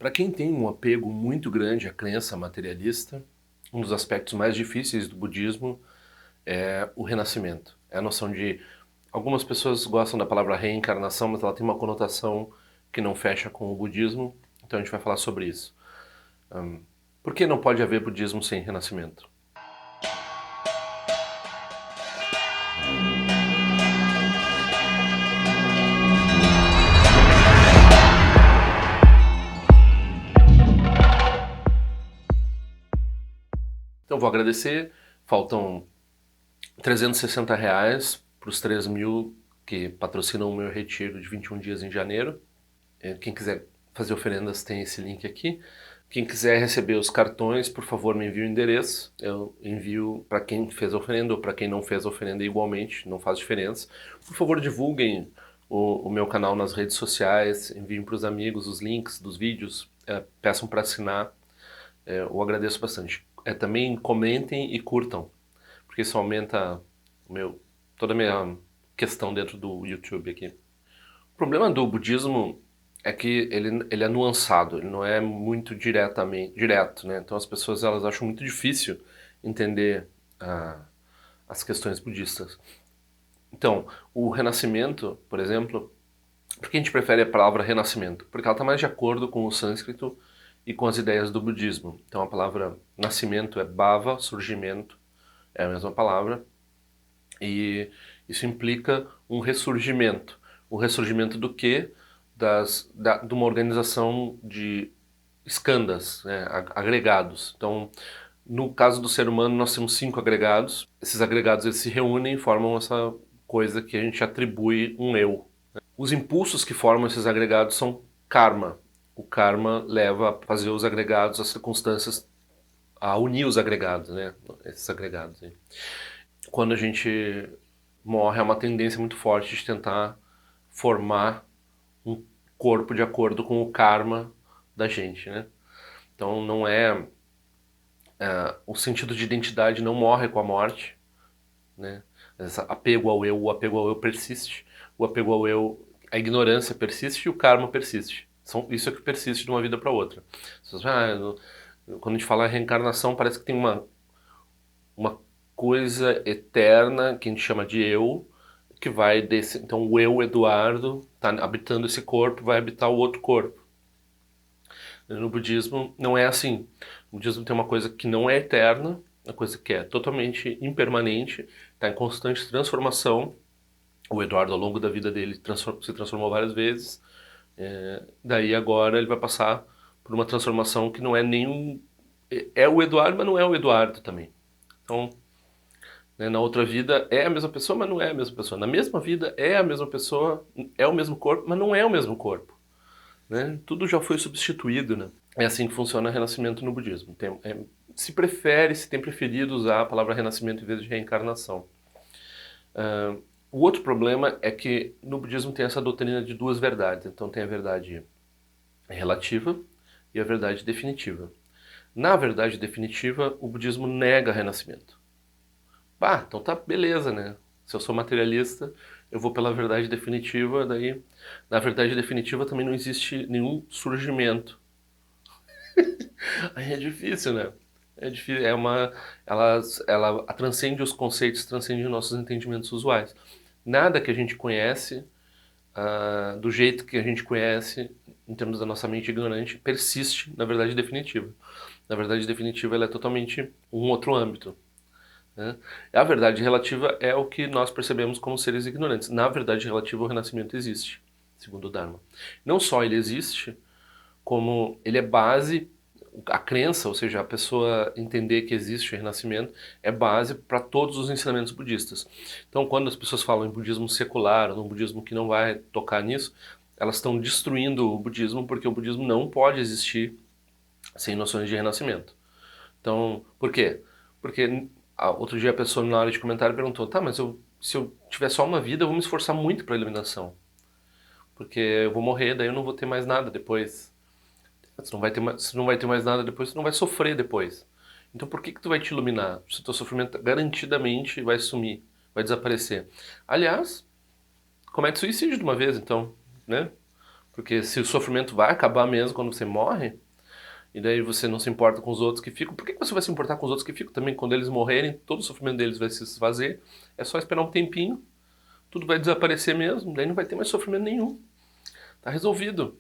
Para quem tem um apego muito grande à crença materialista, um dos aspectos mais difíceis do budismo é o renascimento. É a noção de... Algumas pessoas gostam da palavra reencarnação, mas ela tem uma conotação que não fecha com o budismo, então a gente vai falar sobre isso. Por que não pode haver budismo sem renascimento? Então vou agradecer, faltam R$ 360 para os 3.000 que patrocinam o meu retiro de 21 dias em janeiro. Quem quiser fazer oferendas tem esse link aqui. Quem quiser receber os cartões, por favor, me envie o endereço. Eu envio para quem fez a oferenda ou para quem não fez a oferenda igualmente, não faz diferença. Por favor, divulguem o meu canal nas redes sociais, enviem para os amigos os links dos vídeos, peçam para assinar. Eu agradeço bastante. Também comentem e curtam, porque isso aumenta toda a minha questão dentro do YouTube aqui. O problema do budismo é que ele é nuançado, ele não é muito direto, né? Então as pessoas elas acham muito difícil entender as questões budistas. Então, o renascimento, por exemplo, por que a gente prefere a palavra renascimento? Porque ela está mais de acordo com o sânscrito e com as ideias do budismo. Então a palavra nascimento é bhava, surgimento, é a mesma palavra, e isso implica um ressurgimento. O ressurgimento do quê? De uma organização de skandhas, né, agregados. Então, no caso do ser humano, nós temos 5 agregados. Esses agregados eles se reúnem e formam essa coisa que a gente atribui um eu. Os impulsos que formam esses agregados são karma. O karma leva a fazer os agregados, as circunstâncias, a unir os agregados, né? Esses agregados. Né? Quando a gente morre, há uma tendência muito forte de tentar formar um corpo de acordo com o karma da gente, né? Então não o sentido de identidade não morre com a morte, né? Esse apego ao eu, o apego ao eu persiste, o apego ao eu, a ignorância persiste e o karma persiste. Isso é que persiste de uma vida para outra. Quando a gente fala reencarnação, parece que tem uma coisa eterna que a gente chama de eu, que vai desse. Então o eu, Eduardo, está habitando esse corpo, vai habitar o outro corpo. No budismo não é assim. O budismo tem uma coisa que não é eterna, uma coisa que é totalmente impermanente, está em constante transformação. O Eduardo, ao longo da vida dele, se transformou várias vezes. Daí agora ele vai passar por uma transformação que não é nenhum... É o Eduardo, mas não é o Eduardo também. Então, né, na outra vida é a mesma pessoa, mas não é a mesma pessoa. Na mesma vida é a mesma pessoa, é o mesmo corpo, mas não é o mesmo corpo. Né? Tudo já foi substituído, né? É assim que funciona o renascimento no budismo. Se tem preferido usar a palavra renascimento em vez de reencarnação. O outro problema é que no budismo tem essa doutrina de duas verdades. Então tem a verdade relativa e a verdade definitiva. Na verdade definitiva, o budismo nega renascimento. Então tá beleza, né? Se eu sou materialista, eu vou pela verdade definitiva, daí na verdade definitiva também não existe nenhum surgimento. Aí é difícil, né? É difícil, ela transcende os conceitos, transcende os nossos entendimentos usuais. Nada que a gente conhece, do jeito que a gente conhece, em termos da nossa mente ignorante, persiste na verdade definitiva. Na verdade definitiva ela é totalmente um outro âmbito. Né? A verdade relativa é o que nós percebemos como seres ignorantes. Na verdade relativa o renascimento existe, segundo o Dharma. Não só ele existe, como ele é base, a crença, ou seja, a pessoa entender que existe o renascimento, é base para todos os ensinamentos budistas. Então quando as pessoas falam em budismo secular, ou num budismo que não vai tocar nisso, elas estão destruindo o budismo, porque o budismo não pode existir sem noções de renascimento. Então, por quê? Porque outro dia a pessoa na área de comentário perguntou, tá, mas se eu tiver só uma vida, eu vou me esforçar muito para a iluminação. Porque eu vou morrer, daí eu não vou ter mais nada depois. Se não vai ter mais nada depois, você não vai sofrer depois. Então por que tu vai te iluminar? Se o teu sofrimento garantidamente vai sumir, vai desaparecer. Aliás, comete suicídio de uma vez então, né? Porque se o sofrimento vai acabar mesmo quando você morre, e daí você não se importa com os outros que ficam, por que você vai se importar com os outros que ficam também? Quando eles morrerem, todo o sofrimento deles vai se desfazer, é só esperar um tempinho, tudo vai desaparecer mesmo, daí não vai ter mais sofrimento nenhum. Tá resolvido.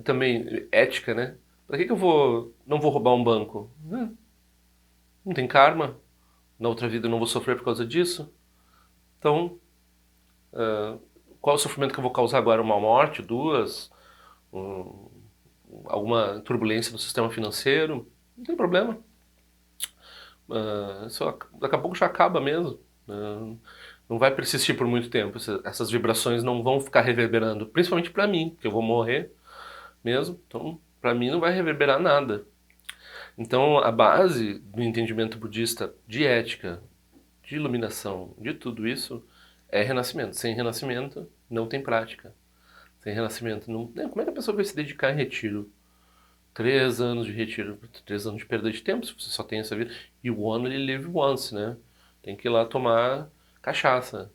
Também, ética, né? Pra que eu não vou roubar um banco? Não tem karma, na outra vida eu não vou sofrer por causa disso. Então, qual é o sofrimento que eu vou causar agora? Uma morte, duas, alguma turbulência no sistema financeiro? Não tem problema. Isso daqui a pouco já acaba mesmo. Não vai persistir por muito tempo. Essas vibrações não vão ficar reverberando, principalmente para mim, que eu vou morrer mesmo. Então, para mim não vai reverberar nada. Então, a base do entendimento budista de ética, de iluminação, de tudo isso é renascimento. Sem renascimento não tem prática. Sem renascimento não. Como é que a pessoa vai se dedicar em retiro? 3 anos de retiro, 3 anos de perda de tempo, se você só tem essa vida. You only live once, né? Tem que ir lá tomar cachaça.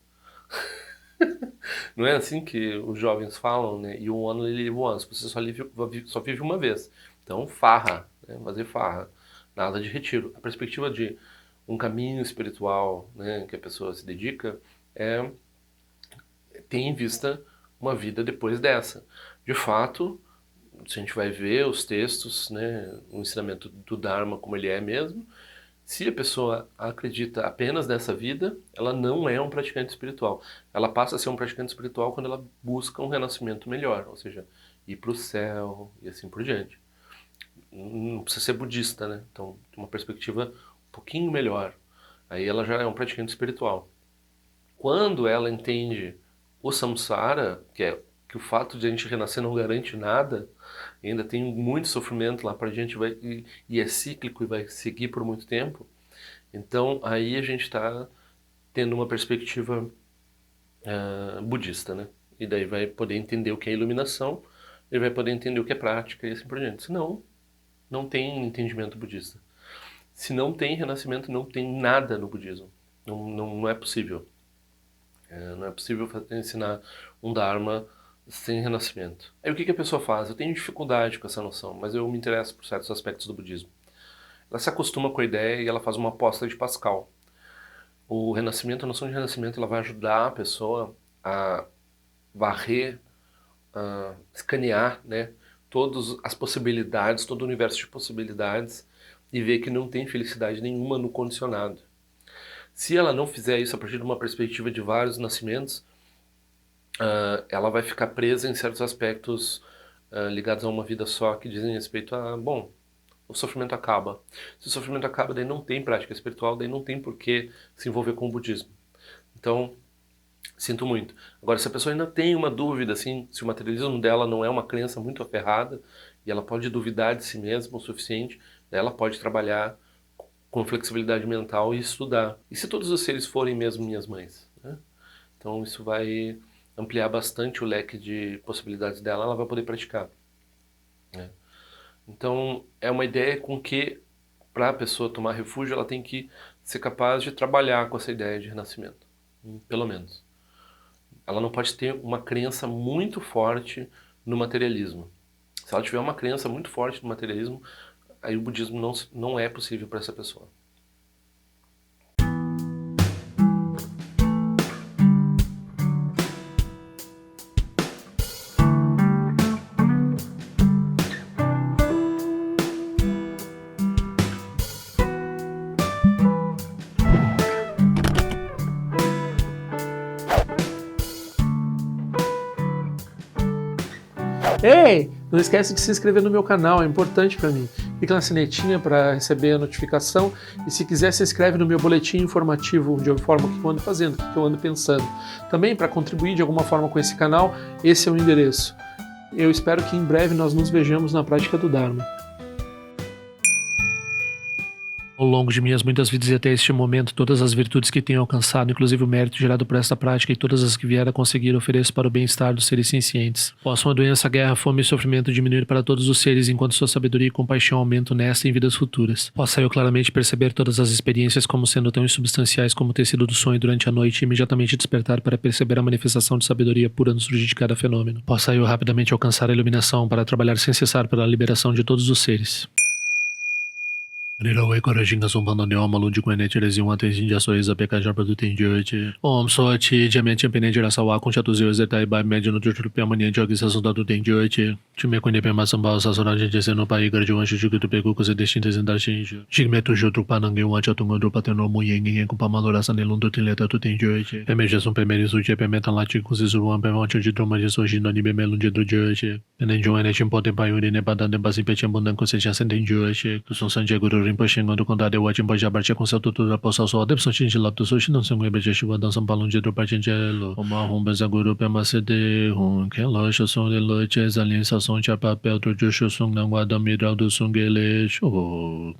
Não é assim que os jovens falam, né? You only live once. Você só vive uma vez. Então, farra, né? Fazer farra. Nada de retiro. A perspectiva de um caminho espiritual, né, que a pessoa se dedica é ter em vista uma vida depois dessa. De fato, se a gente vai ver os textos, né, o ensinamento do Dharma como ele é mesmo, se a pessoa acredita apenas nessa vida, ela não é um praticante espiritual. Ela passa a ser um praticante espiritual quando ela busca um renascimento melhor, ou seja, ir para o céu e assim por diante. Não precisa ser budista, né? Então, uma perspectiva um pouquinho melhor. Aí ela já é um praticante espiritual. Quando ela entende o samsara, que o fato de a gente renascer não garante nada, ainda tem muito sofrimento lá para a gente, e é cíclico e vai seguir por muito tempo, então aí a gente está tendo uma perspectiva budista, né? E daí vai poder entender o que é iluminação, e vai poder entender o que é prática e assim por diante. Senão, não tem entendimento budista. Se não tem renascimento, não tem nada no budismo. Não é possível. Não é possível ensinar um Dharma sem renascimento. Aí o que a pessoa faz? Eu tenho dificuldade com essa noção, mas eu me interesso por certos aspectos do budismo. Ela se acostuma com a ideia e ela faz uma aposta de Pascal. O renascimento, a noção de renascimento, ela vai ajudar a pessoa a varrer, a escanear, né, todas as possibilidades, todo o universo de possibilidades e ver que não tem felicidade nenhuma no condicionado. Se ela não fizer isso a partir de uma perspectiva de vários nascimentos, ela vai ficar presa em certos aspectos ligados a uma vida só, que dizem respeito a, bom, o sofrimento acaba. Se o sofrimento acaba, daí não tem prática espiritual, daí não tem por que se envolver com o budismo. Então, sinto muito. Agora, se a pessoa ainda tem uma dúvida, assim, se o materialismo dela não é uma crença muito aferrada, e ela pode duvidar de si mesma o suficiente, daí ela pode trabalhar com flexibilidade mental e estudar. E se todos os seres forem mesmo minhas mães? Né? Então isso vai ampliar bastante o leque de possibilidades dela, ela vai poder praticar. Né? Então é uma ideia com que, para a pessoa tomar refúgio, ela tem que ser capaz de trabalhar com essa ideia de renascimento, pelo menos. Ela não pode ter uma crença muito forte no materialismo. Se ela tiver uma crença muito forte no materialismo, aí o budismo não é possível para essa pessoa. Ei, não esquece de se inscrever no meu canal, é importante para mim. Clica na sinetinha para receber a notificação e se quiser se inscreve no meu boletim informativo de alguma forma que eu ando fazendo, o que eu ando pensando. Também para contribuir de alguma forma com esse canal, esse é o endereço. Eu espero que em breve nós nos vejamos na prática do Dharma. Ao longo de minhas muitas vidas e até este momento, todas as virtudes que tenho alcançado, inclusive o mérito gerado por esta prática e todas as que vier a conseguir, ofereço para o bem-estar dos seres sencientes. Possam a doença, a guerra, a fome e o sofrimento diminuir para todos os seres, enquanto sua sabedoria e compaixão aumentam nesta e em vidas futuras. Possa eu claramente perceber todas as experiências como sendo tão insubstanciais como o tecido do sonho durante a noite e imediatamente despertar para perceber a manifestação de sabedoria pura no surgir de cada fenômeno. Possa eu rapidamente alcançar a iluminação para trabalhar sem cessar pela liberação de todos os seres. Nirawe Korajinga Sumpano Neoma Lundiquene Tiresium Atensin Jasoeza Pekajar Produtendiante. Om Sochi, Diamante Penedira Sawa, Conchatus Zetai by Mediano Tutupi Mania Jogi Sasunda Tutendiante. Timekune Pema Sambal Sasonagem Deseno Pai Gardiwan Chuchu do Pegu Cose Destintes em Darshinjo. Chigmetu Jutru Panangue Wachatungo do Pateno Muyen com Pamalora Sanelun Tutileta Tutendiante. Emergesum Pemeri Suche Pemetan Lati Kusizuan Pemonte de Troma de Sojino Nibemelun de Drudiante. Penenjoane Chimpotem Paiuri Nepadan de Basipetiam Bundan Conseja Sentendiante. Kusum Sanjaguru Rinpoche do condado de Wachimbo Jabartia com seu tutor da Poça Sol, Depson Chinchilap Sushi, não se mueve de chuva, dançam balão de dropa Chinchelo, uma rumba Zaguru Pemacede, que loja som de lote, aliança som de papel, do Jushu Sung, não guarda miral do Sungele, show.